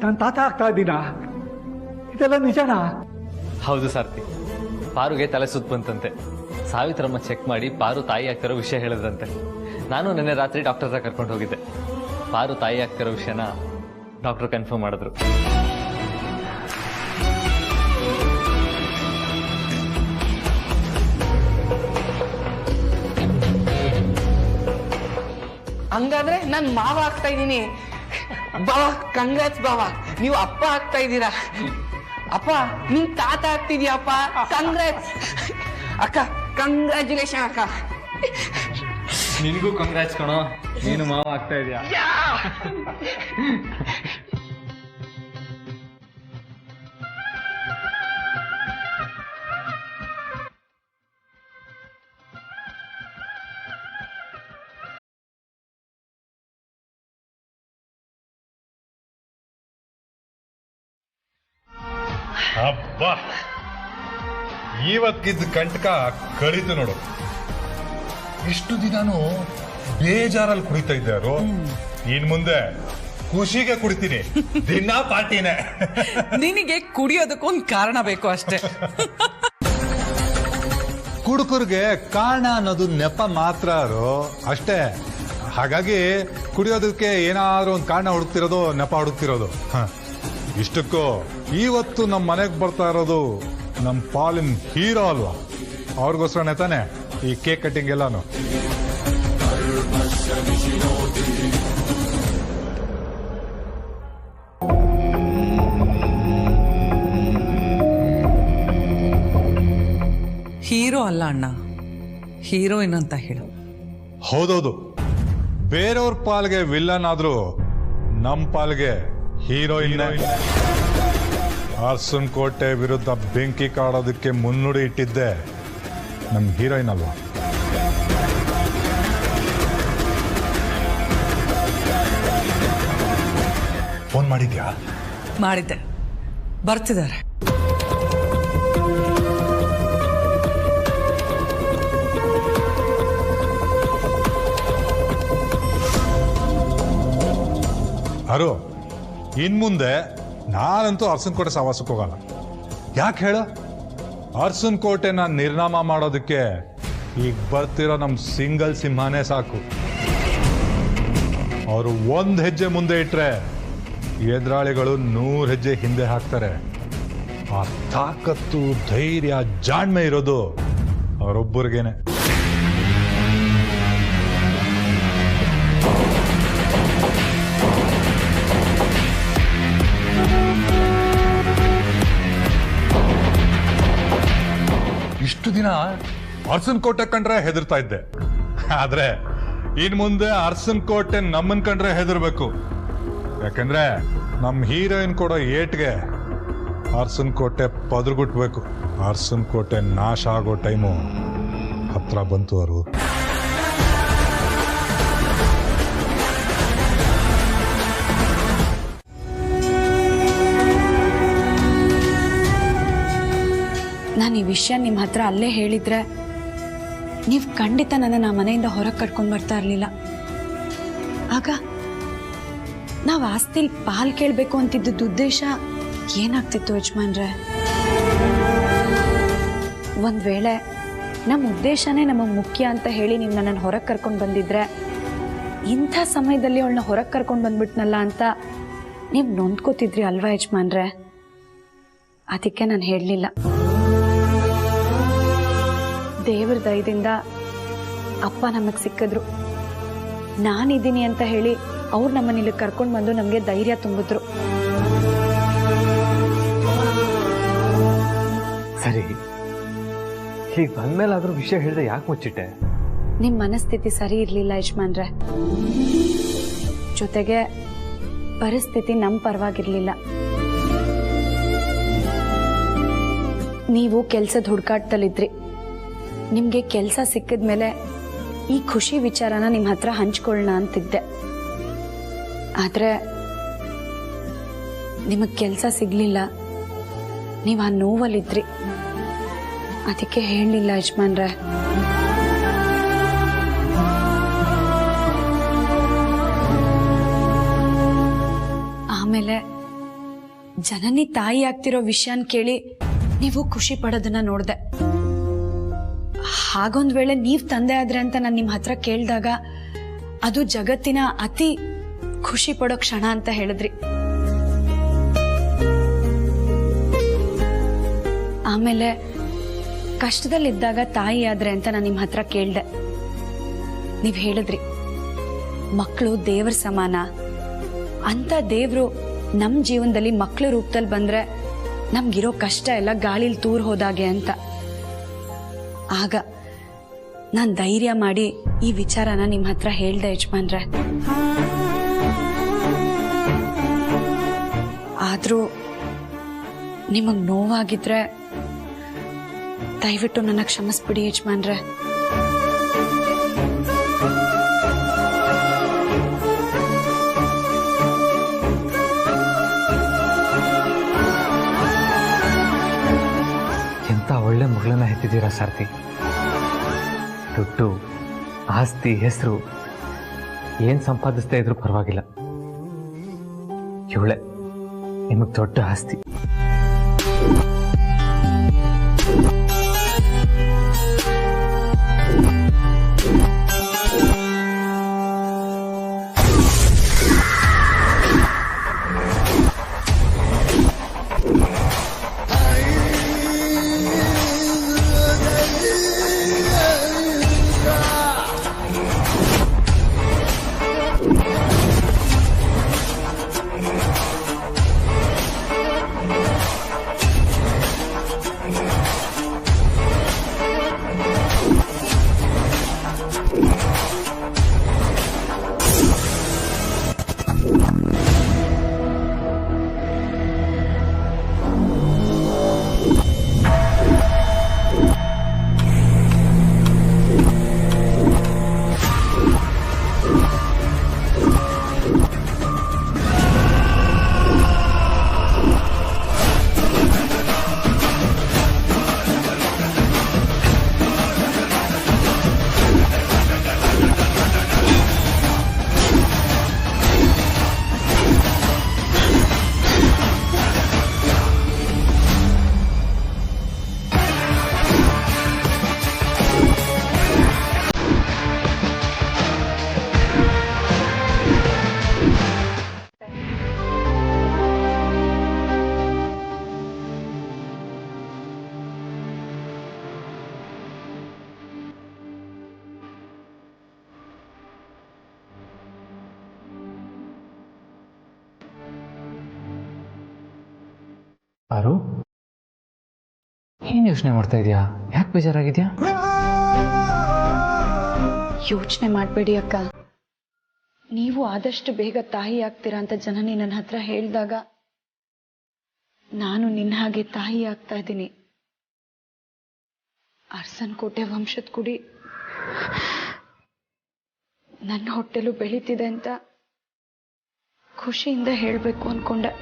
ನಾನು ತಾತ ಆಗ್ತಾ ಇದ್ದೀನಾ? ಇದೆಲ್ಲ ನಿಜನಾ? ಹೌದು ಸಾರ್ಥಿ, ಪಾರುಗೆ ತಲೆ ಸುತ್ತ ಬಂತಂತೆ. ಸಾವಿತ್ರಮ್ಮ ಚೆಕ್ ಮಾಡಿ ಪಾರು ತಾಯಿ ಆಗ್ತಿರೋ ವಿಷಯ ಹೇಳಿದ್ರಂತೆ. ನಾನು ನಿನ್ನೆ ರಾತ್ರಿ ಡಾಕ್ಟರ್ ಹತ್ರ ಕರ್ಕೊಂಡು ಹೋಗಿದ್ದೆ. ಪಾರು ತಾಯಿ ಆಗ್ತಿರೋ ವಿಷಯನ ಡಾಕ್ಟರ್ ಕನ್ಫರ್ಮ್ ಮಾಡಿದ್ರು. ಹಂಗಾದ್ರೆ ನಾನು ಮಾವ ಆಗ್ತಾ ಇದ್ದೀನಿ. ಬಾವ ಕಂಗ್ರಾಟ್ಸ್ ಬಾವ, ನೀವು ಅಪ್ಪ ಆಗ್ತಾ ಇದ್ದೀರಾ. ಅಪ್ಪ ನೀನ್ ತಾತ ಆಗ್ತಿದ್ಯಪ್ಪ, ಕಂಗ್ರಾಟ್ಸ್. ಅಕ್ಕ ಕಂಗ್ರಾಚುಲೇಷನ್ ಅಕ್ಕ. ನಿನಗೂ ಕಂಗ್ರಾಟ್ಸ್ ಕಣೋ, ನೀನು ಮಾವ ಆಗ್ತಾ ಇದೀಯಾ. ಅಬ್ಬಾ, ಇವತ್ತಿದ್ದ ಕಂಟಕ ಕಳೀತು ನೋಡು. ಇಷ್ಟು ದಿನಾನು ಬೇಜಾರಲ್ಲಿ ಕುಡಿತಾ ಇದ್ದಾರು, ಇನ್ ಮುಂದೆ ಖುಷಿಗೆ ಕುಡಿತೀನಿ. ದಿನ ಪಾರ್ಟಿನೇ. ನಿನಗೆ ಕುಡಿಯೋದಕ್ಕೊಂದು ಕಾರಣ ಬೇಕು ಅಷ್ಟೇ. ಕುಡುಕರಿಗೆ ಕಾರಣ ಅನ್ನೋದು ನೆಪ ಮಾತ್ರ ಅಷ್ಟೇ. ಹಾಗಾಗಿ ಕುಡಿಯೋದಕ್ಕೆ ಏನಾದ್ರು ಒಂದು ಕಾರಣ ಹುಡುಕ್ತಿರೋದು, ನೆಪ ಹುಡುಕ್ತಿರೋದು. ಇಷ್ಟಕ್ಕೂ ಇವತ್ತು ನಮ್ಮ ಮನೆಗೆ ಬರ್ತಾ ಇರೋದು ನಮ್ಮ ಪಾಲಿನ ಹೀರೋ ಅಲ್ವಾ, ಅವ್ರಿಗೋಸ್ಕರನೇ ತಾನೆ ಈ ಕೇಕ್ ಕಟ್ಟಿಂಗ್ ಎಲ್ಲಾನು. ಹೀರೋ ಅಲ್ಲ ಅಣ್ಣ, ಹೀರೋಯಿನ್ ಅಂತ ಹೇಳು. ಹೌದೌದು, ಬೇರೆಯವ್ರ ಪಾಲ್ಗೆ ವಿಲ್ಲನ್ ಆದ್ರೂ ನಮ್ಮ ಪಾಲ್ಗೆ ಹೀರೋಯಿನ್. ಅರ್ಸುನ್ ಕೋಟೆ ವಿರುದ್ಧ ಬೆಂಕಿ ಕಾಡೋದಕ್ಕೆ ಮುನ್ನುಡಿ ಇಟ್ಟಿದ್ದೆ ನಮ್ಮ ಹೀರೋಯಿನ್ ಅಲ್ವಾ. ಫೋನ್ ಮಾಡಿದ್ಯಾ? ಮಾಡಿದ್ದೆ, ಬರ್ತಿದ್ದಾರೆ. ಅರು, ಇನ್ ಮುಂದೆ ನಾನಂತೂ ಅರ್ಸನ್ ಕೋಟೆ ಸವಾಸಕ್ಕೆ ಹೋಗಲ್ಲ. ಯಾಕೆ ಹೇಳು? ಅರ್ಸನ್ ಕೋಟೆನ ನಿರ್ನಾಮ ಮಾಡೋದಕ್ಕೆ ಈಗ ಬರ್ತಿರೋ ನಮ್ಮ ಸಿಂಗಲ್ ಸಿಂಹನೇ ಸಾಕು. ಅವರು 1 ಹೆಜ್ಜೆ ಮುಂದೆ ಇಟ್ರೆ ಎದುರಾಳಿಗಳು 100 ಹೆಜ್ಜೆ ಹಿಂದೆ ಹಾಕ್ತಾರೆ. ಆ ತಾಕತ್ತು, ಧೈರ್ಯ, ಜಾಣ್ಮೆ ಇರೋದು ಅವರೊಬ್ಬರಿಗೇನೆ. ಇಷ್ಟು ದಿನ ಅರ್ಸನ್ ಕೋಟೆ ಕಂಡ್ರೆ ಹೆದರ್ತಾ ಇದ್ದೆ, ಆದ್ರೆ ಇನ್ ಮುಂದೆ ಅರ್ಸನ್ ಕೋಟೆ ನಮ್ಮನ್ ಕಂಡ್ರೆ ಹೆದರ್ಬೇಕು. ಯಾಕಂದ್ರೆ ನಮ್ಮ ಹೀರೋಯಿನ್ ಕೊಡೋ ಏಟ್ಗೆ ಅರ್ಸನ್ ಕೋಟೆ ಪದರ್ಗುಟ್ಬೇಕು. ಅರ್ಸನ್ ಕೋಟೆ ನಾಶ ಆಗೋ ಟೈಮು ಹತ್ರ ಬಂತು. ಅವರು ನಾನು ಈ ವಿಷಯ ನಿಮ್ಮ ಹತ್ರ ಅಲ್ಲೇ ಹೇಳಿದ್ರೆ ನೀವು ಖಂಡಿತ ನನ್ನ ಮನೆಯಿಂದ ಹೊರಗೆ ಕಟ್ಕೊಂಡು ಬರ್ತಾ ಇರಲಿಲ್ಲ. ಆಗ ನಾವು ಆಸ್ತಿಲ್ ಪಾಲ್ ಕೇಳಬೇಕು ಅಂತಿದ್ದದ್ದು ಉದ್ದೇಶ ಏನಾಗ್ತಿತ್ತು ಯಜಮಾನ್ರೆ? ಒಂದು ವೇಳೆ ನಮ್ಮ ಉದ್ದೇಶನೇ ನಮಗೆ ಮುಖ್ಯ ಅಂತ ಹೇಳಿ ನೀವು ನನ್ನನ್ನು ಹೊರಗೆ ಕರ್ಕೊಂಡು ಬಂದಿದ್ರೆ, ಇಂಥ ಸಮಯದಲ್ಲಿ ಅವಳನ್ನ ಹೊರಗೆ ಕರ್ಕೊಂಡು ಬಂದ್ಬಿಟ್ನಲ್ಲ ಅಂತ ನೀವು ನೊಂದ್ಕೋತಿದ್ರಿ ಅಲ್ವಾ ಯಜಮಾನ್ರೆ? ಅದಕ್ಕೆ ನಾನು ಹೇಳಲಿಲ್ಲ. ದೇವರ ದಯದಿಂದ ಅಪ್ಪ ನಮಗೆ ಸಿಕ್ಕಿದ್ರು. ನಾನಿದ್ದೀನಿ ಅಂತ ಹೇಳಿ ಅವ್ರು ನಮ್ಮನ್ನ ಇಲ್ಲಿ ಕರ್ಕೊಂಡು ಬಂದು ನಮಗೆ ಧೈರ್ಯ ತುಂಬಿದ್ರು. ಸರಿ, ಈಗ ಬಂದ್ಮೇಲಾದ್ರೂ ವಿಷಯ ಹೇಳಿದ್ರೆ ಯಾಕೆ ಮುಚ್ಚಿಟ್ಟೆ? ನಿಮ್ಮ ಮನಸ್ಥಿತಿ ಸರಿ ಇರಲಿಲ್ಲ ಯಜಮಾನ್ರೆ. ಜೊತೆಗೆ ಪರಿಸ್ಥಿತಿ ನಮ್ಮ ಪರವಾಗಿರ್ಲಿಲ್ಲ. ನೀವು ಕೆಲ್ಸದ ಹುಡುಕಾಟದಲ್ಲಿದ್ರಿ. ನಿಮಗೆ ಕೆಲಸ ಸಿಕ್ಕಿದ ಮೇಲೆ ಈ ಖುಷಿ ವಿಚಾರನ ನಿಮ್ಮ ಹತ್ರ ಹಂಚ್ಕೊಳ್ಳೋಣ ಅಂತಿದ್ದೆ. ಆದರೆ ನಿಮಗೆ ಕೆಲಸ ಸಿಗ್ಲಿಲ್ಲ, ನೀವು ಆ ನೋವಲ್ಲಿದ್ರಿ. ಅದಕ್ಕೆ ಹೇಳಲಿಲ್ಲ ಯಜಮಾನ್ರೆ. ಆಮೇಲೆ ಜನನಿ ತಾಯಿ ಆಗ್ತಿರೋ ವಿಷಯನ ಕೇಳಿ ನೀವು ಖುಷಿ ಪಡೋದನ್ನ ನೋಡ್ದೆ. ಹಾಗೊಂದ್ ವೇಳೆ ನೀವ್ ತಂದೆ ಆದ್ರೆ ಅಂತ ನಾನು ನಿಮ್ ಹತ್ರ ಕೇಳಿದಾಗ ಅದು ಜಗತ್ತಿನ ಅತಿ ಖುಷಿ ಪಡೋ ಕ್ಷಣ ಅಂತ ಹೇಳಿದ್ರಿ. ಆಮೇಲೆ ಕಷ್ಟದಲ್ಲಿದ್ದಾಗ ತಾಯಿ ಆದ್ರೆ ಅಂತ ನಾನು ನಿಮ್ ಹತ್ರ ಕೇಳ್ದೆ. ನೀವ್ ಹೇಳಿದ್ರಿ ಮಕ್ಕಳು ದೇವ್ರ ಸಮಾನ ಅಂತ. ದೇವ್ರು ನಮ್ ಜೀವನದಲ್ಲಿ ಮಕ್ಕಳ ರೂಪದಲ್ಲಿ ಬಂದ್ರೆ ನಮ್ಗಿರೋ ಕಷ್ಟ ಎಲ್ಲ ಗಾಳಿಲಿ ತೂರ್ ಹೋದಾಗೆ ಅಂತ. ಆಗ ನಾನ್ ಧೈರ್ಯ ಮಾಡಿ ಈ ವಿಚಾರನ ನಿಮ್ ಹತ್ರ ಹೇಳ್ದೆ ಯಜಮಾನ್ರೆ. ಆದ್ರೂ ನಿಮಗ್ ನೋವಾಗಿದ್ರೆ ದಯವಿಟ್ಟು ನನ್ನ ಕ್ಷಮಿಸ್ಬಿಡಿ ಯಜಮಾನ್ರೆ. ಎಂತ ಒಳ್ಳೆ ಮಗಳನ್ನ ಹೆತ್ತಿದ್ದೀರಾ ಸಾರ್ಥಿ. ದುಡ್ಡು, ಆಸ್ತಿ, ಹೆಸರು ಏನ್ ಸಂಪಾದಿಸ್ತಾ ಇದ್ರು ಪರವಾಗಿಲ್ಲ, ಇವಳೆ ನಿಮಗ್ ದೊಡ್ಡ ಆಸ್ತಿ. ಪಾರು, ಏನ್ ಯೋಚನೆ ಮಾಡ್ತಾ ಇದೀಯಾ? ಯಾಕೆ ಬೇಜಾರಾಗಿದ್ಯಾ? ಯೋಚನೆ ಮಾಡಬೇಡಿ ಅಕ್ಕ. ನೀವು ಆದಷ್ಟು ಬೇಗ ತಾಯಿ ಆಗ್ತೀರಾ ಅಂತ ಜನನಿ ನನ್ನ ಹತ್ರ ಹೇಳಿದಾಗ ನಾನು ನಿನ್ನ ಹಾಗೆ ತಾಯಿ ಆಗ್ತಾ ಇದ್ದೀನಿ. ಅರಸನಕೋಟೆ ವಂಶದ ಕುಡಿ ನನ್ನ ಹೊಟ್ಟೆಲು ಬೆಳೀತಿದೆ ಅಂತ ಖುಷಿಯಿಂದ ಹೇಳಬೇಕು ಅನ್ಕೊಂಡೆ.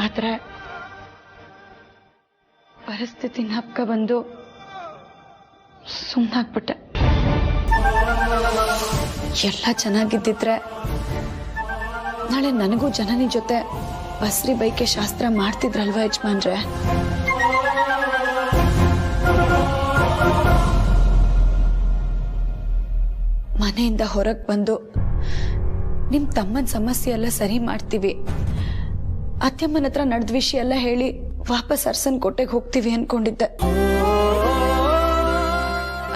ಆದ್ರೆ ಪರಿಸ್ಥಿತಿ ನಪ್ಕ ಬಂದು ಸುಮ್ಮನಾಗ್ಬಿಟ್ಟೆ. ಎಲ್ಲ ಚೆನ್ನಾಗಿದ್ದಿದ್ರೆ ನಾಳೆ ನನಗೂ ಜನನಿ ಜೊತೆ ಬಸ್ರಿ ಬೈಕೆ ಶಾಸ್ತ್ರ ಮಾಡ್ತಿದ್ರಲ್ವಾ ಯಜಮಾನ್ರೆ? ಮನೆಯಿಂದ ಹೊರಗೆ ಬಂದು ನಿಮ್ ತಮ್ಮನ ಸಮಸ್ಯೆ ಎಲ್ಲ ಸರಿ ಮಾಡ್ತೀವಿ, ಅತ್ಯಮ್ಮನ ಹತ್ರ ನಡೆದ ವಿಷಯ ಎಲ್ಲ ಹೇಳಿ ವಾಪಸ್ ಅರಸನಕೋಟೆಗೆ ಹೋಗ್ತೀವಿ ಅನ್ಕೊಂಡಿದ್ದೆ.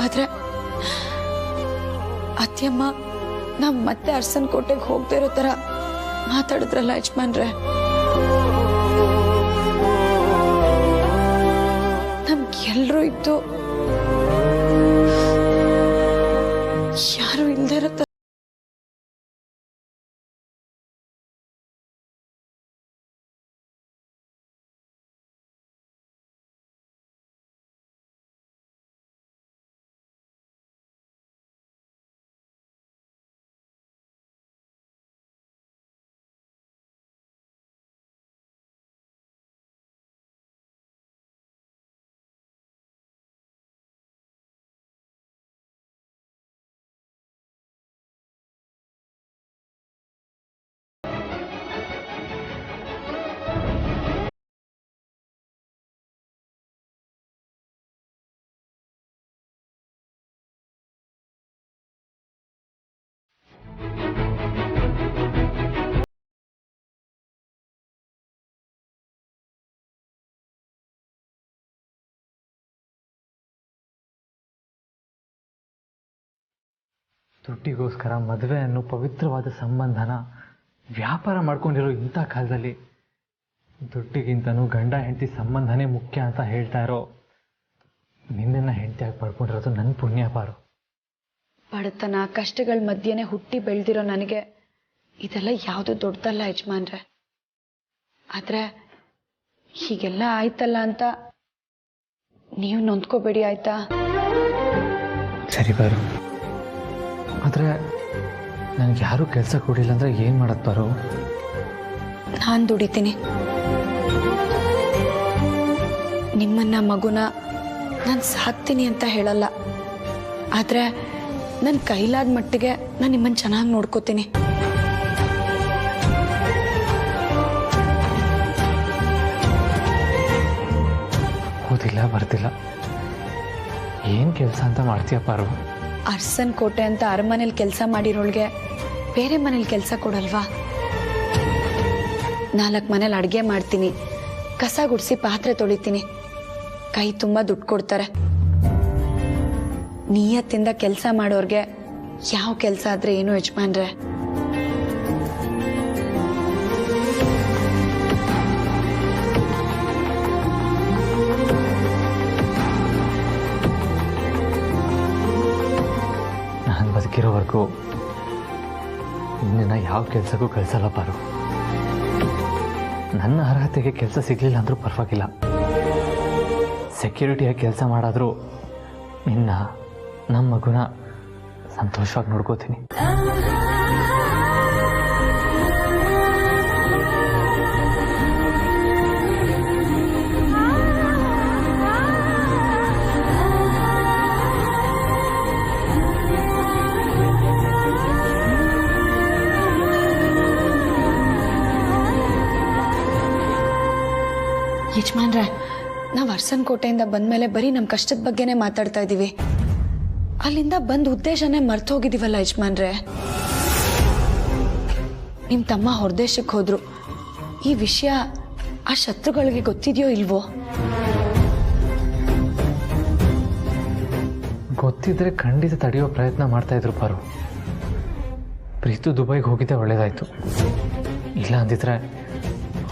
ಆದ್ರೆ ಅತ್ಯಮ್ಮ ನಾವ್ ಮತ್ತೆ ಅರಸನಕೋಟೆಗೆ ಹೋಗದೆ ಇರೋ ತರ ಮಾತಾಡಿದ್ರಲ್ಲ ಯಜಮಾನ್ರೆ. ನಮ್ಗೆಲ್ರೂ ಇದ್ದು ಯಾರು ಇಲ್ದೇ ಇರೋ ದುಡ್ಡಿಗೋಸ್ಕರ ಮದುವೆ ಅನ್ನೋ ಪವಿತ್ರವಾದ ಸಂಬಂಧನ ವ್ಯಾಪಾರ ಮಾಡ್ಕೊಂಡಿರೋ ಇಂಥ ಕಾಲದಲ್ಲಿ ದುಡ್ಡಿಗಿಂತನೂ ಗಂಡ ಹೆಂಡತಿ ಸಂಬಂಧನೇ ಮುಖ್ಯ ಅಂತ ಹೇಳ್ತಾ ಇರೋ ನಿನ್ನನ್ನು ಹೆಂಡತಿಯಾಗಿ ಪಡ್ಕೊಂಡಿರೋದು ನನ್ನ ಪುಣ್ಯ ಪಾರು. ಬಡತನ ಕಷ್ಟಗಳ ಮಧ್ಯೆನೆ ಹುಟ್ಟಿ ಬೆಳೆದಿರೋ ನನಗೆ ಇದೆಲ್ಲ ಯಾವುದು ದೊಡ್ಡದಲ್ಲ ಯಜಮಾನ್ರೆ. ಆದ್ರೆ ಹೀಗೆಲ್ಲ ಆಯ್ತಲ್ಲ ಅಂತ ನೀವು ನೊಂದ್ಕೋಬೇಡಿ ಆಯ್ತಾ? ಸರಿ ಬಾರು, ಆದರೆ ನನಗೆ ಯಾರೂ ಕೆಲಸ ಕೊಡಿಲ್ಲ ಅಂದರೆ ಏನು ಮಾಡೋದು ಬಾರು? ನಾನು ದುಡಿತೀನಿ. ನಿಮ್ಮನ್ನ ಮಗುನ ನಾನು ಸಾಕ್ತೀನಿ ಅಂತ ಹೇಳಲ್ಲ, ಆದರೆ ನನ್ನ ಕೈಲಾದ ಮಟ್ಟಿಗೆ ನಾನು ನಿಮ್ಮನ್ನು ಚೆನ್ನಾಗಿ ನೋಡ್ಕೋತೀನಿ. ಓದಿಲ್ಲ ಬರ್ತಿಲ್ಲ, ಏನು ಕೆಲಸ ಅಂತ ಮಾಡ್ತೀಯ ಪಾರು? ಅರ್ಸನ್ ಕೋಟೆ ಅಂತ ಅರಮನೇಲಿ ಕೆಲಸ ಮಾಡಿರೋಳ್ಗೆ ಬೇರೆ ಮನೇಲಿ ಕೆಲಸ ಕೊಡಲ್ವಾ? 4 ಮನೇಲಿ ಅಡುಗೆ ಮಾಡ್ತೀನಿ, ಕಸ ಗುಡಿಸಿ ಪಾತ್ರೆ ತೊಳಿತೀನಿ, ಕೈ ತುಂಬ ದುಡ್ಡು ಕೊಡ್ತಾರೆ. ನಿಯತ್ತಿಂದ ಕೆಲಸ ಮಾಡೋರ್ಗೆ ಯಾವ ಕೆಲಸ ಆದ್ರೆ ಏನು ಯಜಮಾನ್ರೆ? ನಾನು ಬದುಕಿರೋವರೆಗೂ ನಿನ್ನ ಯಾವ ಕೆಲಸಕ್ಕೂ ಕಳಿಸಲ್ಲ ಪಾರು. ನನ್ನ ಅರ್ಹತೆಗೆ ಕೆಲಸ ಸಿಗಲಿಲ್ಲ ಅಂದರೂ ಪರವಾಗಿಲ್ಲ, ಸೆಕ್ಯೂರಿಟಿಯಾಗಿ ಕೆಲಸ ಮಾಡಾದರೂ ನಿನ್ನ ನಮ್ಮ ಮಗುನ ಸಂತೋಷವಾಗಿ ನೋಡ್ಕೋತೀನಿ. ಯಜಮಾನ್ರೆ, ನಾವು ಅರ್ಸನ್ ಕೋಟೆಯಿಂದ ಬಂದ್ಮೇಲೆ ಬರೀ ನಮ್ಮ ಕಷ್ಟದ ಬಗ್ಗೆನೇ ಮಾತಾಡ್ತಾ ಇದ್ದೀವಿ. ಅಲ್ಲಿಂದ ಬಂದ ಉದ್ದೇಶನೇ ಮರ್ತು ಹೋಗಿದ್ದೀವಲ್ಲ ಯಜಮಾನ್ರೆ. ನಿಮ್ಮ ತಮ್ಮ ಹೊರದೇಶಕ್ಕೆ ಹೋದ್ರು, ಈ ವಿಷಯ ಆ ಶತ್ರುಗಳಿಗೆ ಗೊತ್ತಿದೆಯೋ ಇಲ್ವೋ? ಗೊತ್ತಿದ್ರೆ ಖಂಡಿತ ತಡೆಯೋ ಪ್ರಯತ್ನ ಮಾಡ್ತಾ ಇದ್ರು ಪಾರು. ಪ್ರೀತು ದುಬೈಗೆ ಹೋಗಿದ್ದೆ ಒಳ್ಳೇದಾಯ್ತು, ಇಲ್ಲ ಅಂದಿದ್ರೆ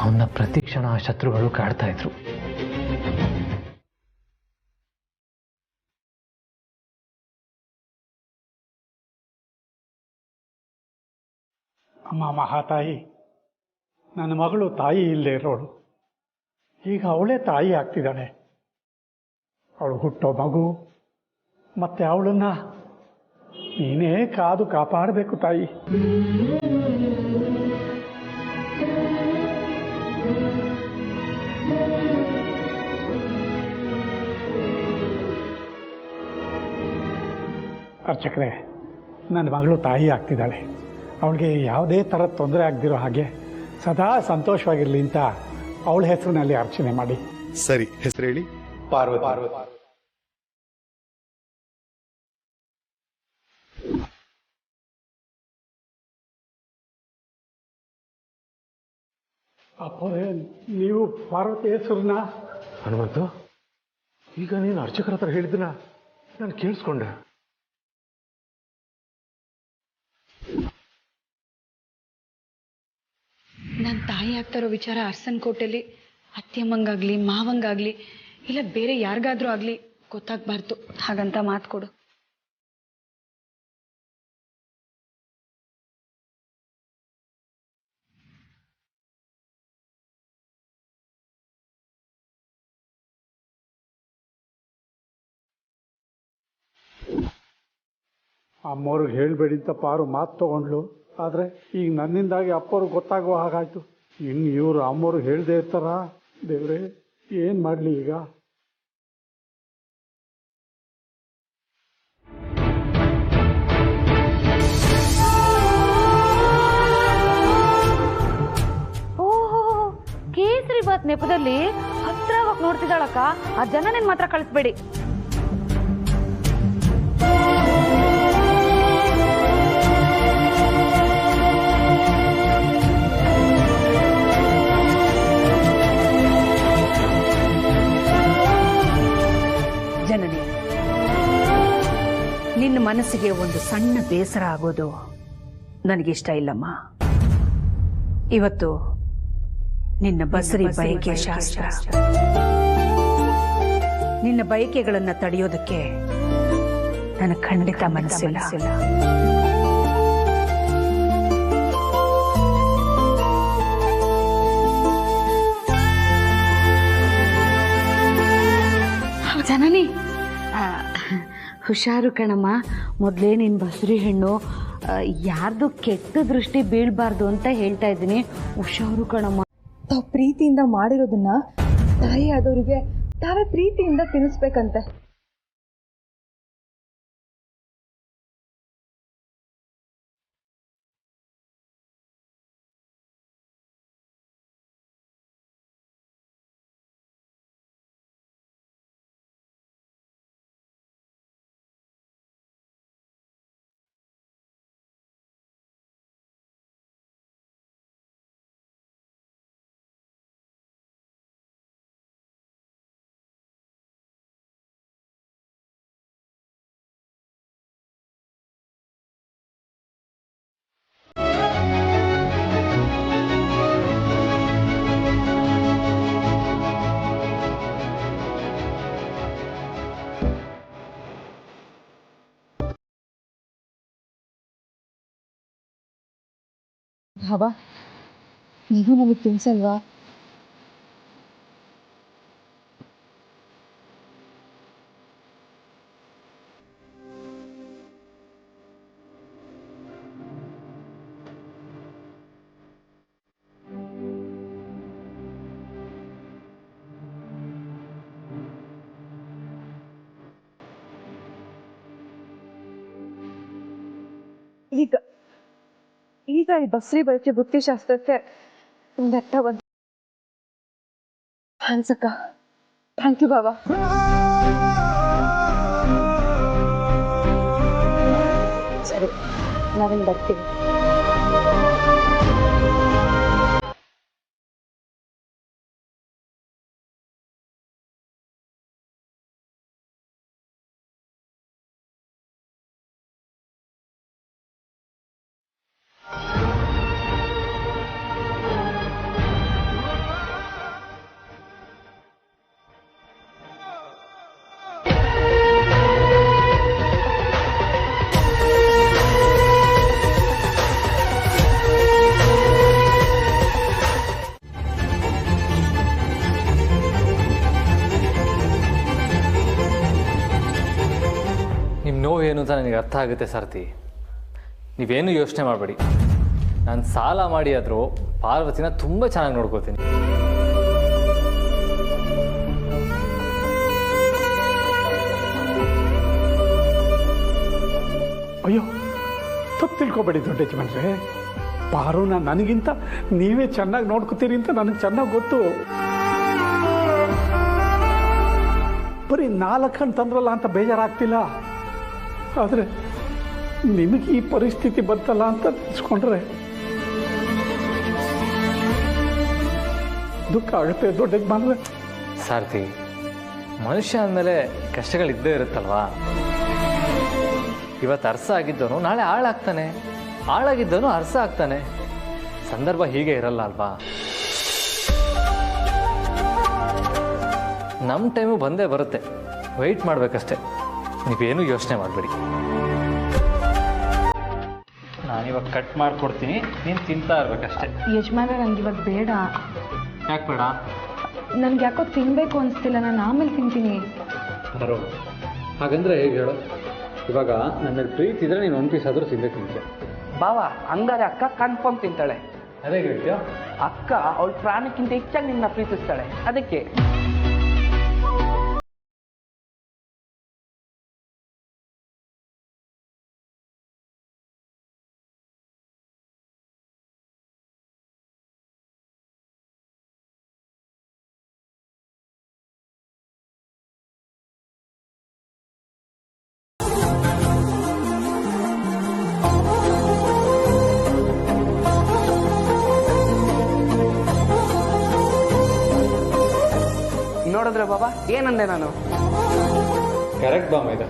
ಅವನ್ನ ಪ್ರತಿ ಕ್ಷಣ ಆ ಶತ್ರುಗಳು ಕಾಡ್ತಾ ಇದ್ರು. ಅಮ್ಮ ಮಹಾತಾಯಿ, ನನ್ನ ಮಗಳು ತಾಯಿ ಇಲ್ಲದೆ ಇರೋಳು, ಈಗ ಅವಳೇ ತಾಯಿ ಆಗ್ತಿದ್ದಾಳೆ. ಅವಳು ಹುಟ್ಟೋ ಮಗು ಮತ್ತೆ ಅವಳನ್ನ ನೀನೇ ಕಾದು ಕಾಪಾಡಬೇಕು ತಾಯಿ. ಅರ್ಚಕ್ರೆ, ನನ್ನ ಮಗಳು ತಾಯಿ ಆಗ್ತಿದ್ದಾಳೆ. ಅವಳಿಗೆ ಯಾವುದೇ ಥರದ ತೊಂದರೆ ಆಗದಿರೋ ಹಾಗೆ ಸದಾ ಸಂತೋಷವಾಗಿರಲಿ ಅಂತ ಅವಳ ಹೆಸರಿನಲ್ಲಿ ಅರ್ಚನೆ ಮಾಡಿ. ಸರಿ, ಹೆಸರು ಹೇಳಿ. ಪಾರ್ವತಿ. ಅಪ್ಪರೇ, ನೀವು ಪಾರ್ವತಿ ಹೆಸರನ್ನ? ಹನುಮಂತ, ಈಗ ನೀನು ಅರ್ಚಕರ ಹತ್ರ ಹೇಳಿದ್ನ ನಾನು ಕೇಳಿಸ್ಕೊಂಡೆ. ನನ್ನ ತಾಯಿ ಆಗ್ತಾ ಇರೋ ವಿಚಾರ ಅರ್ಸನ್ ಕೋಟೆಲಿ ಅತ್ತೆಮ್ಮಂಗಾಗ್ಲಿ ಮಾವಂಗಾಗ್ಲಿ ಇಲ್ಲ ಬೇರೆ ಯಾರಿಗಾದ್ರೂ ಆಗ್ಲಿ ಗೊತ್ತಾಗ್ಬಾರ್ದು, ಹಾಗಂತ ಮಾತು ಕೊಡು. ಅಮ್ಮವ್ರಿಗೆ ಹೇಳಬೇಡಿ ಅಂತ ಪಾರು ಮಾತು ತಗೊಂಡ್ಲು. ಆದರೆ ಈಗ ನನ್ನಿಂದಾಗಿ ಅಪ್ಪವ್ರಿಗೆ ಗೊತ್ತಾಗುವ ಹಾಗಾಯ್ತು. ಇನ್ನು ಇವರು ಅಮ್ಮವ್ರಿಗೆ ಹೇಳದೇ ಇರ್ತಾರ? ದೇವ್ರೆ, ಏನು ಮಾಡಲಿ ಈಗ? ಓಹೋ, ಕೇಸರಿ ಬಾತ್ ನೆಪದಲ್ಲಿ ಹತ್ರವಾಗಿ ನೋಡ್ತಿದ್ದಾಳಕ್ಕ. ಆ ಜನನೇನ್ ಮಾತ್ರ ಕಳಿಸ್ಬೇಡಿ. ನಿನ್ನ ಮನಸ್ಸಿಗೆ ಒಂದು ಸಣ್ಣ ಬೇಸರ ಆಗೋದು ನನಗಿಷ್ಟ ಇಲ್ಲಮ್ಮ. ಇವತ್ತು ನಿನ್ನ ಬಸರಿ ಬಯಕೆ ಶಾಸ್ತ್ರ. ನಿನ್ನ ಬಯಕೆಗಳನ್ನ ತಡೆಯೋದಕ್ಕೆ ನನಗೆ ಖಂಡಿತ ಮನಸ್ಸಿಲ್ಲ. ಜನನಿ ಹುಷಾರು ಕಣಮ್ಮ. ಮೊದಲೇ ನಿನ್ನ ಬಸರಿ ಹೆಣ್ಣು, ಯಾರ್ದು ಕೆಟ್ಟ ದೃಷ್ಟಿ ಬೀಳ್ಬಾರ್ದು ಅಂತ ಹೇಳ್ತಾ ಇದ್ದೀನಿ. ಹುಷಾರು ಕಣಮ್ಮ. ತಾವು ಪ್ರೀತಿಯಿಂದ ಮಾಡಿರೋದನ್ನ ತಾಯಿ ಆದವರಿಗೆ ತಾವೇ ಪ್ರೀತಿಯಿಂದ ತಿನ್ನಿಸ್ಬೇಕಂತೆ. ಭಾವ, ನೀವು ನಮಗೆ ತಿನ್ಸಲ್ವಾ? ಈಗ ಈ ಬಸ್ರಿ ಬಳಕೆ ಬುದ್ಧಿಶಾಸ್ತ್ರಕ್ಕೆ ಬೆಟ್ಟ ಬಂತು. ಥ್ಯಾಂಕ್ಸ್ ಅಕ್ಕ. ಥ್ಯಾಂಕ್ ಯು ಬಾಬಾ. ಸರಿ, ನಾವೇನು ಬರ್ತೀವಿ. ನೋವು ಏನು ಅಂತ ನನಗೆ ಅರ್ಥ ಆಗುತ್ತೆ ಸಾರಥಿ. ನೀವೇನು ಯೋಚನೆ ಮಾಡಬೇಡಿ. ನಾನು ಸಾಲ ಮಾಡಿ ಆದರೂ ಪಾರ್ವತಿನ ತುಂಬ ಚೆನ್ನಾಗಿ ನೋಡ್ಕೋತೀನಿ. ಅಯ್ಯೋ, ತಪ್ಪು ತಿಳ್ಕೊಬೇಡಿ ದೊಡ್ಡ ಯಜಮಾನ್ರೆ. ಪಾರುನ ನನಗಿಂತ ನೀವೇ ಚೆನ್ನಾಗಿ ನೋಡ್ಕೋತೀರಿ ಅಂತ ನನಗೆ ಚೆನ್ನಾಗಿ ಗೊತ್ತು. ಬರೀ 4 ಹಣ್ಣು ತಂದ್ರಲ್ಲ ಅಂತ ಬೇಜಾರಾಗ್ತಿಲ್ಲ. ಆದರೆ ನಿಮಗೆ ಈ ಪರಿಸ್ಥಿತಿ ಬಂತಲ್ಲ ಅಂತ ನೆನೆಸ್ಕೊಂಡ್ರೆ ದುಃಖ ಆಗುತ್ತೆ ದೊಡ್ಡ ಯಜಮಾನ್ರೆ. ಸಾರಥಿ, ಮನುಷ್ಯ ಅಂದಮೇಲೆ ಕಷ್ಟಗಳಿದ್ದೇ ಇರುತ್ತಲ್ವಾ. ಇವತ್ತು ಅರ್ಸ ಆಗಿದ್ದವನು ನಾಳೆ ಹಾಳಾಗ್ತಾನೆ, ಹಾಳಾಗಿದ್ದವನು ಅರ್ಸ ಆಗ್ತಾನೆ. ಸಂದರ್ಭ ಹೀಗೆ ಇರಲ್ಲ ಅಲ್ವಾ. ನಮ್ಮ ಟೈಮು ಬಂದೇ ಬರುತ್ತೆ, ವೆಯ್ಟ್ ಮಾಡಬೇಕಷ್ಟೆ. ನೀವೇನು ಯೋಚನೆ ಮಾಡಬೇಡಿ. ನಾನಿವಾಗ ಕಟ್ ಮಾಡಿಕೊಡ್ತೀನಿ, ನೀನು ತಿಂತಾ ಇರ್ಬೇಕಷ್ಟೆ. ಯಜಮಾನ, ನನಗೆ ಇವಾಗ ಬೇಡ. ಯಾಕೆ ಬೇಡ? ನನ್ಗೆ ಯಾಕೋ ತಿನ್ಬೇಕು ಅನಿಸ್ತಿಲ್ಲ. ನಾನು ಆಮೇಲೆ ತಿಂತೀನಿ. ಬರೋ, ಹಾಗಂದ್ರೆ ಹೇಗೆ ಹೇಳು? ಇವಾಗ ನನ್ನ ಪ್ರೀತಿ ಇದ್ರೆ ನೀನು 1 ಪೀಸ್ ಆದರೂ ತಿನ್ಬೇಕು ನಿಮಗೆ. ಬಾವಾ, ಹಂಗಾರೆ ಅಕ್ಕ ಕನ್ಫರ್ಮ್ ತಿಂತಾಳೆ. ಅದೇ ಹೇಳ್ತೀಯ? ಅಕ್ಕ ಅವಳ ಪ್ರಾಣಕ್ಕಿಂತ ಹೆಚ್ಚಾಗಿ ನಿನ್ನ ಪ್ರೀತಿಸ್ತಾಳೆ, ಅದಕ್ಕೆ. ನೋಡಿದ್ರೆ ಬಾಬಾ, ಏನಂದೆ ನಾನು? ಕರೆಕ್ಟ್ ಬಾಮ. ಇದು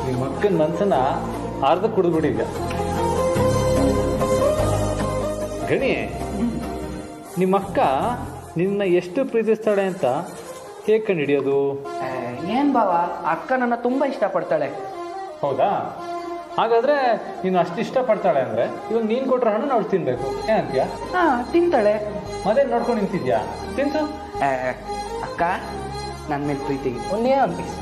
ನಿಮ್ಮ ಅಕ್ಕನ ಮನ್ಸನ್ನ ಅರ್ಧ ಕುಡಿದ್ಬಿಟ್ಟಿದ್ಯ. ಗಣಿ, ನಿಮ್ಮ ಅಕ್ಕ ನಿನ್ನ ಎಷ್ಟು ಪ್ರೀತಿಸ್ತಾಳೆ ಅಂತ ಹೇಗೆ ಕಂಡುಹಿಡಿಯೋದು? ಏನ್ ಬಾವ, ಅಕ್ಕ ನನ್ನ ತುಂಬಾ ಇಷ್ಟಪಡ್ತಾಳೆ. ಹೌದಾ? ಹಾಗಾದ್ರೆ ನೀನು ಅಷ್ಟು ಇಷ್ಟಪಡ್ತಾಳೆ ಅಂದ್ರೆ ಇವಾಗ ನೀನು ಕೊಟ್ರೆ ಹಣ್ಣು ನಾವು ತಿನ್ಬೇಕು, ಏನಂತೀಯ? ಹಾ, ತಿಂತಾಳೆ. ಮತ್ತೆ ನೋಡ್ಕೊಂಡು ನಿಂತಿದ್ಯಾ? ತಿನ್ಸು. ಅಕ್ಕ ನನ್ನ ಮೇಲೆ ಪ್ರೀತಿಗೆ ಒಂದೇ ಒಂದು ಪೀಸ್.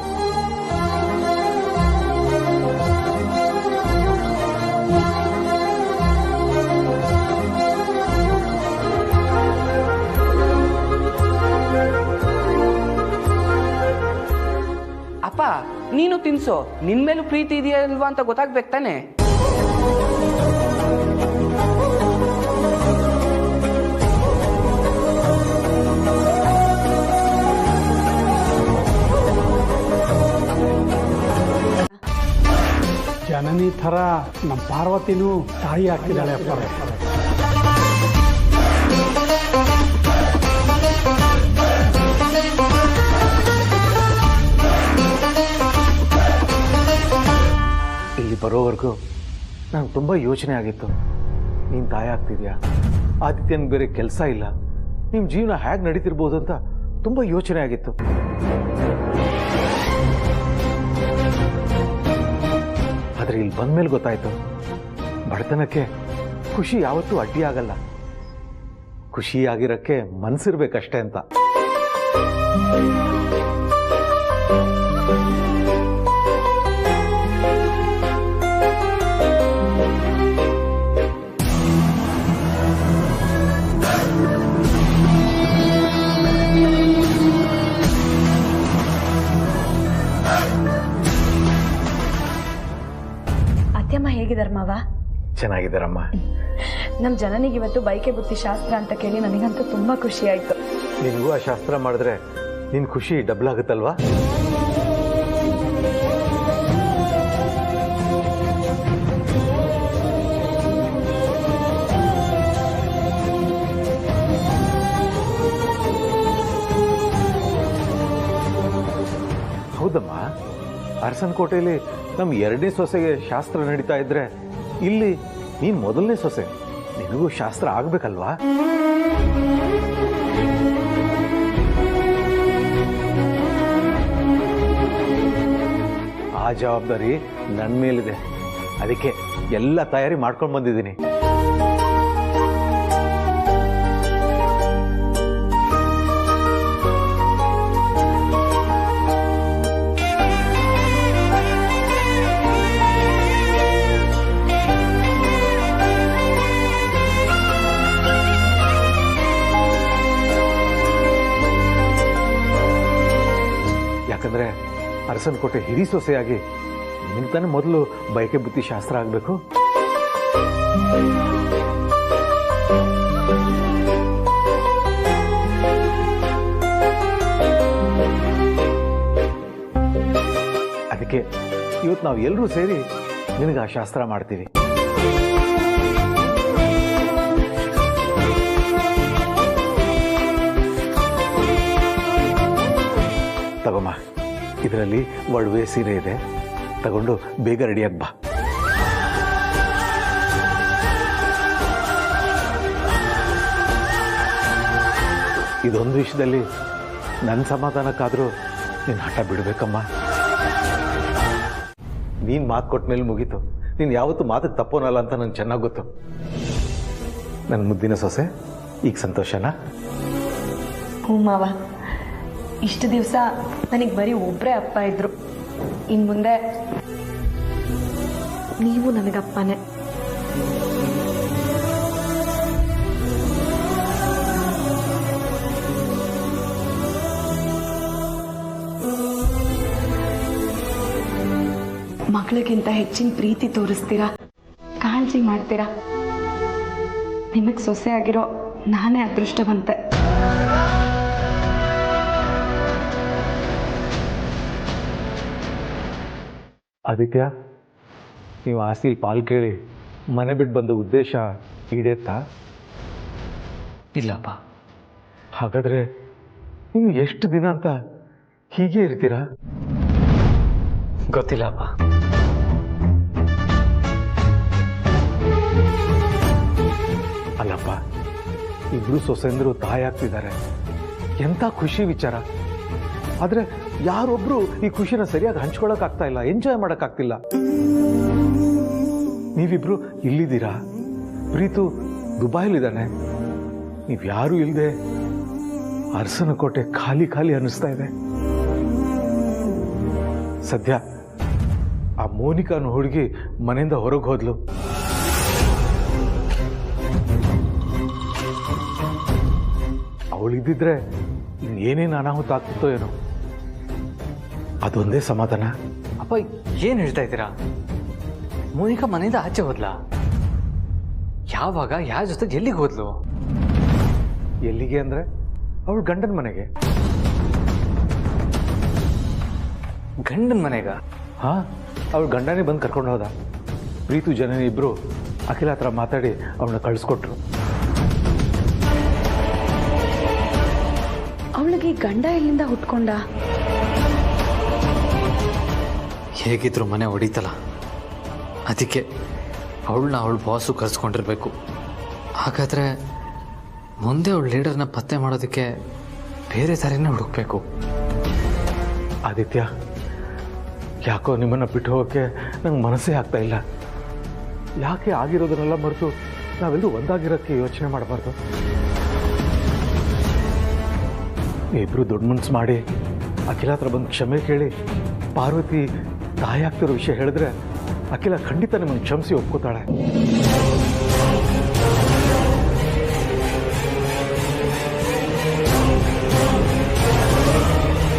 ಅಪ್ಪ ನೀನು ತಿನ್ಸು, ನಿನ್ ಮೇಲೂ ಪ್ರೀತಿ ಇದೆಯಾ ಇಲ್ವಾ ಅಂತ ಗೊತ್ತಾಗ್ಬೇಕು ತಾನೆ. ಜನನಿ ಥರ ನಮ್ಮ ಪಾರ್ವತಿನೂ ತಾಯಿ ಆಗ್ತಿದ್ದಾಳೆ ಅಪ್ಪ. ಇಲ್ಲಿ ಬರೋವರೆಗೂ ನಂಗೆ ತುಂಬ ಯೋಚನೆ ಆಗಿತ್ತು. ನೀನು ತಾಯಿ ಆಗ್ತಿದ್ಯಾ, ಆದಿತ್ಯನಿಗೆ ಬೇರೆ ಕೆಲಸ ಇಲ್ಲ, ನಿಮ್ಮ ಜೀವನ ಹೇಗೆ ನಡೀತಿರ್ಬೋದು ಅಂತ ತುಂಬ ಯೋಚನೆ ಆಗಿತ್ತು. ಆದರೆ ಇಲ್ಲಿ ಬಂದ್ಮೇಲೆ ಗೊತ್ತಾಯ್ತು, ಬಡತನಕ್ಕೆ ಖುಷಿ ಯಾವತ್ತೂ ಅಡ್ಡಿ ಆಗಲ್ಲ, ಖುಷಿಯಾಗಿರಕ್ಕೆ ಮನಸ್ಸಿರ್ಬೇಕಷ್ಟೇ ಅಂತ. ಅತ್ಯಮ್ಮ ಹೇಗಿದಾರ ಮಾವ? ಚೆನ್ನಾಗಿದ್ದಾರಮ್ಮ. ನಮ್ಮ ಜನನಿಗೆ ಇವತ್ತು ಬೈಕೆ ಬುತ್ತಿ ಶಾಸ್ತ್ರ ಅಂತ ಕೇಳಿ ನನಗಂತೂ ತುಂಬಾ ಖುಷಿ ಆಯ್ತು. ನಿನಗೂ ಆ ಶಾಸ್ತ್ರ ಮಾಡಿದ್ರೆ ನಿನ್ ಖುಷಿ ಡಬಲ್ ಆಗುತ್ತಲ್ವಾ? ಹೌದಮ್ಮ, ಅರಸನಕೋಟೆಯಲ್ಲಿ ನಮ್ಮ ಎರಡನೇ ಸೊಸೆಗೆ ಶಾಸ್ತ್ರ ನಡೀತಾ ಇದ್ರೆ ಇಲ್ಲಿ ನೀನ್ ಮೊದಲನೇ ಸೊಸೆ, ನಿನಗೂ ಶಾಸ್ತ್ರ ಆಗ್ಬೇಕಲ್ವಾ? ಆ ಜವಾಬ್ದಾರಿ ನನ್ನ ಮೇಲಿದೆ, ಅದಕ್ಕೆ ಎಲ್ಲ ತಯಾರಿ ಮಾಡ್ಕೊಂಡು ಬಂದಿದ್ದೀನಿ. ಯಾಕಂದ್ರೆ ಅರಸನಕೋಟೆ ಹಿರಿ ಸೊಸೆಯಾಗಿ ನಿನ್ ತಾನೇ ಮೊದಲು ಬಯಕೆ ಬುತ್ತಿ ಶಾಸ್ತ್ರ ಆಗಬೇಕು. ಅದಕ್ಕೆ ಇವತ್ತು ನಾವು ಎಲ್ಲರೂ ಸೇರಿ ನಿನಗೆ ಆ ಶಾಸ್ತ್ರ ಮಾಡ್ತೀವಿ. ತಗೊಮ್ಮ, ಇದರಲ್ಲಿ ಒಡವೆ ಸೀರೆ ಇದೆ, ತಗೊಂಡು ಬೇಗ ರೆಡಿಯಾಗಿ ಬಾ. ಇದೊಂದು ವಿಷಯದಲ್ಲಿ ನನ್ನ ಸಮಾಧಾನಕ್ಕಾದರೂ ನೀನು ಹಠ ಬಿಡಬೇಕಮ್ಮ. ನೀನು ಮಾತು ಕೊಟ್ಟ ಮೇಲೆ ಮುಗೀತು, ನೀನು ಯಾವತ್ತೂ ಮಾತಿಗೆ ತಪ್ಪೋನಲ್ಲ ಅಂತ ನಂಗೆ ಚೆನ್ನಾಗಿ ಗೊತ್ತು. ನನ್ನ ಮುದ್ದಿನ ಸೊಸೆ ಈಗ ಸಂತೋಷನಾ? ಹ್ಞೂ ಮಾವ, ಇಷ್ಟು ದಿವಸ ನನಗೆ ಬರೀ ಒಬ್ಬರೇ ಅಪ್ಪ ಇದ್ರು, ಇನ್ನು ಮುಂದೆ ನೀವು ನನಗಪ್ಪನೇ. ಮಗಳಿಗಿಂತ ಹೆಚ್ಚಿನ ಪ್ರೀತಿ ತೋರಿಸ್ತೀರಾ, ಕಾಳಜಿ ಮಾಡ್ತೀರಾ. ನಿಮಗೆ ಸೊಸೆ ಆಗಿರೋ ನಾನೇ ಅದೃಷ್ಟವಂತೆ. ಆದಿತ್ಯ, ನೀವು ಆಸ್ತಿಲಿ ಪಾಲು ಕೇಳಿ ಮನೆ ಬಿಟ್ಟು ಬಂದ ಉದ್ದೇಶ ಈಡೇರ್ತಾ? ಇಲ್ಲಪ್ಪ. ಹಾಗಾದ್ರೆ ನೀವು ಎಷ್ಟು ದಿನ ಅಂತ ಹೀಗೆ ಇರ್ತೀರಾ? ಗೊತ್ತಿಲ್ಲಪ್ಪ. ಇಬ್ರು ಸೊಸೆಂದರು ತಾಯಿ ಆಗ್ತಿದ್ದಾರೆ. ಎಂಥ ಖುಷಿ ವಿಚಾರ. ಆದರೆ ಯಾರೊಬ್ರು ಈ ಖುಷಿನ ಸರಿಯಾಗಿ ಹಂಚ್ಕೊಳಕ್ಕಾಗ್ತಾ ಇಲ್ಲ, ಎಂಜಾಯ್ ಮಾಡೋಕ್ಕಾಗ್ತಿಲ್ಲ. ನೀವಿಬ್ರು ಇಲ್ಲಿದ್ದೀರಾ, ಪ್ರೀತು ದುಬೈಲಿದ್ದಾನೆ. ನೀವ್ಯಾರೂ ಇಲ್ಲದೆ ಅರಸನಕೋಟೆ ಖಾಲಿ ಖಾಲಿ ಅನ್ನಿಸ್ತಾ ಇದೆ. ಸದ್ಯ ಆ ಮೋನಿಕಾ ಅನ್ನೋ ಹುಡುಗಿ ಮನೆಯಿಂದ ಹೊರಗೆ ಹೋದ್ಲು. ಅವಳಿದ್ದಿದ್ರೆ ಇನ್ನೇನೇನು ಅನಾಹುತ ಆಗ್ತಿತ್ತೋ ಏನೋ. ಅದೊಂದೇ ಸಮಾಧಾನ. ಅಪ್ಪ ಏನು ಹೇಳ್ತಾ ಇದ್ದೀರಾ? ಮೋನಿಕಾ ಮನೆಯಿಂದ ಆಚೆ ಹೋದ್ಲಾ? ಯಾವಾಗ, ಯಾರ ಜೊತೆ, ಎಲ್ಲಿಗೆ ಹೋದ್ಲು? ಎಲ್ಲಿಗೆ ಅಂದ್ರೆ ಅವಳು ಗಂಡನ ಮನೆಗೆ. ಗಂಡನ ಮನೆಗ? ಹಾ, ಅವಳು ಗಂಡನೇ ಬಂದು ಕರ್ಕೊಂಡು ಹೋದ. ಪ್ರೀತು ಜನನಿ ಇಬ್ರು ಅಖಿಲ ಹತ್ರ ಮಾತಾಡಿ ಅವಳನ್ನ ಕಳಿಸ್ಕೊಟ್ರು. ಅವಳಿಗೆ ಗಂಡ ಎಲ್ಲಿಂದ ಹುಟ್ಕೊಂಡ? ಹೇಗಿದ್ರು ಮನೆ ಹೊಡಿತಲ್ಲ, ಅದಕ್ಕೆ ಅವಳನ್ನ ಅವಳ ಬಾಸು ಕರೆಸ್ಕೊಂಡಿರ್ಬೇಕು. ಹಾಗಾದರೆ ಮುಂದೆ ಅವಳ ಲೀಡರ್ನ ಪತ್ತೆ ಮಾಡೋದಕ್ಕೆ ಬೇರೆ ದಾರಿನೇ ಹುಡುಕ್ಬೇಕು. ಆದಿತ್ಯ, ಯಾಕೋ ನಿಮ್ಮನ್ನು ಬಿಟ್ಟು ಹೋಗೋಕ್ಕೆ ನಂಗೆ ಮನಸ್ಸೇ ಆಗ್ತಾ ಇಲ್ಲ. ಯಾಕೆ ಆಗಿರೋದನ್ನೆಲ್ಲ ಮರೆತು ನಾವೆಲ್ಲರೂ ಒಂದಾಗಿರೋಕ್ಕೆ ಯೋಚನೆ ಮಾಡಬಾರ್ದು? ಇಬ್ಬರು ದೊಡ್ಡ ಮನಸ್ಸು ಮಾಡಿ ಅಖಿಲ ಹತ್ರ ಬಂದು ಕ್ಷಮೆ ಕೇಳಿ ಪಾರ್ವತಿ ತಾಯಿ ಆಗ್ತಿರೋ ವಿಷಯ ಹೇಳಿದ್ರೆ ಅಖಿಲ ಖಂಡಿತ ನಿಮ್ಮನ್ನು ಕ್ಷಮಿಸಿ ಒಪ್ಕೋತಾಳೆ.